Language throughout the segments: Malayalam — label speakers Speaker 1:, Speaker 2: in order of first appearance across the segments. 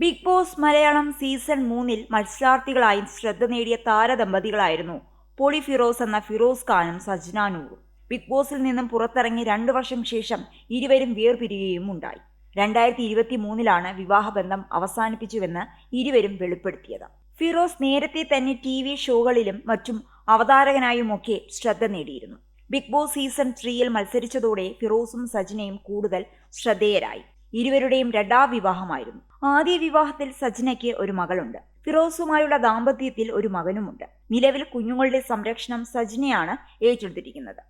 Speaker 1: ബിഗ് ബോസ് മലയാളം സീസൺ 3-ൽ മത്സരാർത്ഥികളായി ശ്രദ്ധ നേടിയ താരദമ്പതികളായിരുന്നു പൊളി ഫിറോസ് എന്ന ഫിറോസ് ഖാനും സജ്ന നൂറും. ബിഗ് ബോസിൽ നിന്നും പുറത്തിറങ്ങി 2 വർഷം ശേഷം ഇരുവരും വേർപിരിയുകയും ഉണ്ടായി. 2023-ലാണ് വിവാഹബന്ധം അവസാനിപ്പിച്ചുവെന്ന് ഇരുവരും വെളിപ്പെടുത്തിയത്. ഫിറോസ് നേരത്തെ തന്നെ TV ഷോകളിലും മറ്റും അവതാരകനായുമൊക്കെ ശ്രദ്ധ നേടിയിരുന്നു. ബിഗ് ബോസ് സീസൺ 3-ൽ മത്സരിച്ചതോടെ ഫിറോസും സജ്നയും കൂടുതൽ ശ്രദ്ധേയരായി. ഇരുവരുടെയും രണ്ടാം വിവാഹമായിരുന്നു. ആദ്യ വിവാഹത്തിൽ സജ്നയ്ക്ക് ഒരു മകളുണ്ട്. ഫിറോസുമായുള്ള ദാമ്പത്യത്തിൽ ഒരു മകനുമുണ്ട്. നിലവിൽ കുഞ്ഞുങ്ങളുടെ സംരക്ഷണം സജ്നയാണ് ഏറ്റെടുത്തിരിക്കുന്നത്.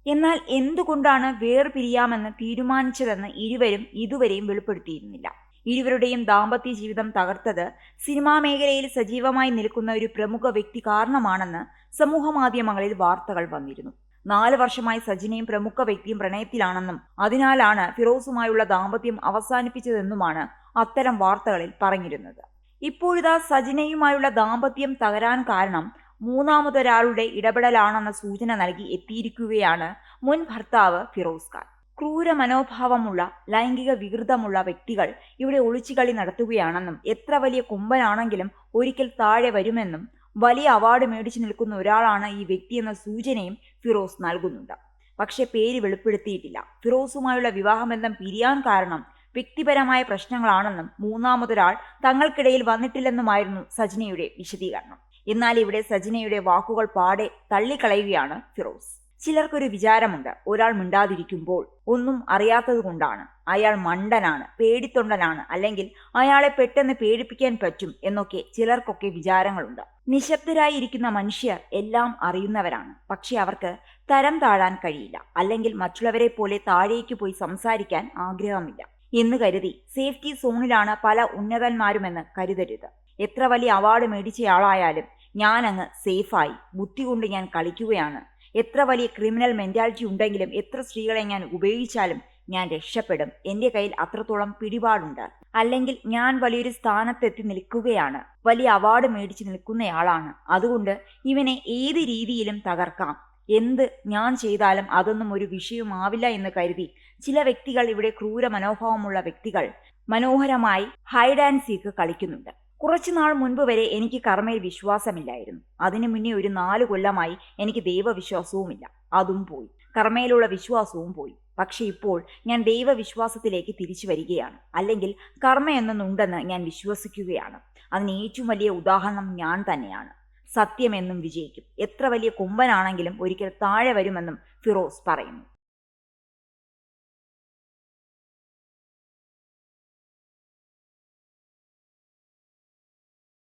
Speaker 1: എന്നാൽ എന്തുകൊണ്ടാണ് വേർപിരിയാമെന്ന് തീരുമാനിച്ചതെന്ന് ഇരുവരും ഇതുവരെയും വെളിപ്പെടുത്തിയിരുന്നില്ല. ഇരുവരുടെയും ദാമ്പത്യ ജീവിതം തകർത്തത് സിനിമാ മേഖലയിൽ സജീവമായി നിൽക്കുന്ന ഒരു പ്രമുഖ വ്യക്തി കാരണമാണെന്ന് സമൂഹമാധ്യമങ്ങളിൽ വാർത്തകൾ വന്നിരുന്നു. 4 വർഷമായി സജ്നയും പ്രമുഖ വ്യക്തിയും പ്രണയത്തിലാണെന്നും അതിനാലാണ് ഫിറോസുമായുള്ള ദാമ്പത്യം അവസാനിപ്പിച്ചതെന്നുമാണ് അത്തരം വാർത്തകളിൽ പറഞ്ഞിരുന്നത്. ഇപ്പോഴിതാ സജ്നയുമായുള്ള ദാമ്പത്യം തകരാൻ കാരണം മൂന്നാമതൊരാളുടെ ഇടപെടലാണെന്ന സൂചന നൽകി എത്തിയിരിക്കുകയാണ് മുൻ ഭർത്താവ് ഫിറോസ് ഖാൻ. ക്രൂര മനോഭാവമുള്ള, ലൈംഗിക വികൃതമുള്ള വ്യക്തികൾ ഇവിടെ ഒളിച്ചുകളി നടത്തുകയാണെന്നും എത്ര വലിയ കൊമ്പനാണെങ്കിലും ഒരിക്കൽ താഴെ വരുമെന്നും വലിയ അവാർഡ് മേടിച്ചു നിൽക്കുന്ന ഒരാളാണ് ഈ വ്യക്തിയെന്ന സൂചനയും ഫിറോസ് നൽകുന്നുണ്ട്. പക്ഷേ പേര് വെളിപ്പെടുത്തിയിട്ടില്ല. ഫിറോസുമായുള്ള വിവാഹബന്ധം പിരിയാൻ കാരണം വ്യക്തിപരമായ പ്രശ്നങ്ങളാണെന്നും മൂന്നാമതൊരാൾ തങ്ങൾക്കിടയിൽ വന്നിട്ടില്ലെന്നുമായിരുന്നു സജ്നയുടെ വിശദീകരണം. എന്നാൽ ഇവിടെ സജ്നയുടെ വാക്കുകൾ പാടെ തള്ളിക്കളയുകയാണ് ഫിറോസ്. ചിലർക്കൊരു വിചാരമുണ്ട്, ഒരാൾ മിണ്ടാതിരിക്കുമ്പോൾ ഒന്നും അറിയാത്തതുകൊണ്ടാണ്, അയാൾ മണ്ടനാണ്, പേടിത്തൊണ്ടനാണ്, അല്ലെങ്കിൽ അയാളെ പെട്ടെന്ന് പേടിപ്പിക്കാൻ പറ്റും എന്നൊക്കെ ചിലർക്കൊക്കെ വിചാരങ്ങളുണ്ട്. നിശബ്ദരായിരിക്കുന്ന മനുഷ്യർ എല്ലാം അറിയുന്നവരാണ്. പക്ഷെ അവർക്ക് തരം താഴാൻ കഴിയില്ല, അല്ലെങ്കിൽ മറ്റുള്ളവരെ പോലെ താഴേക്ക് പോയി സംസാരിക്കാൻ ആഗ്രഹമില്ല എന്ന് കരുതി സേഫ്റ്റി സോണിലാണ് പല ഉന്നതന്മാരുമെന്ന് കരുതരുത്. എത്ര വലിയ അവാർഡ് മേടിച്ചയാളായാലും ഞാനങ്ങ് സേഫായി, ബുദ്ധി കൊണ്ട് ഞാൻ കളിക്കുകയാണ്, എത്ര വലിയ ക്രിമിനൽ മെന്റാലിറ്റി ഉണ്ടെങ്കിലും എത്ര സ്ത്രീകളെ ഞാൻ ഉപയോഗിച്ചാലും ഞാൻ രക്ഷപ്പെടും, എൻ്റെ കയ്യിൽ അത്രത്തോളം പിടിപാടുണ്ട്, അല്ലെങ്കിൽ ഞാൻ വലിയൊരു സ്ഥാനത്തെത്തി നിൽക്കുകയാണ്, വലിയ അവാർഡ് മേടിച്ച് നിൽക്കുന്നയാളാണ്, അതുകൊണ്ട് ഇവനെ ഏത് രീതിയിലും തകർക്കാം, എന്ത് ഞാൻ ചെയ്താലും അതൊന്നും ഒരു വിഷയമാവില്ല എന്ന് കരുതി ചില വ്യക്തികൾ, ഇവിടെ ക്രൂര മനോഭാവമുള്ള വ്യക്തികൾ മനോഹരമായി ഹൈഡ് ആൻഡ് സീക്ക് കളിക്കുന്നുണ്ട്. കുറച്ചുനാൾ മുൻപ് വരെ എനിക്ക് കർമ്മയിൽ വിശ്വാസമില്ലായിരുന്നു. അതിനു മുന്നേ ഒരു 4 കൊല്ലമായി എനിക്ക് ദൈവവിശ്വാസവുമില്ല. അതും പോയി. കർമ്മയിലുള്ള വിശ്വാസവും പോയി. പക്ഷെ ഇപ്പോൾ ഞാൻ ദൈവവിശ്വാസത്തിലേക്ക് തിരിച്ചു വരികയാണ്, അല്ലെങ്കിൽ കർമ്മ എന്നൊന്നുണ്ടെന്ന് ഞാൻ വിശ്വസിക്കുകയാണ്. അതിന് ഏറ്റവും വലിയ ഉദാഹരണം ഞാൻ തന്നെയാണ്. സത്യമെന്നും വിജയിക്കും. എത്ര വലിയ കൊമ്പനാണെങ്കിലും ഒരിക്കൽ താഴെ വരുമെന്നും ഫിറോസ് പറയുന്നു.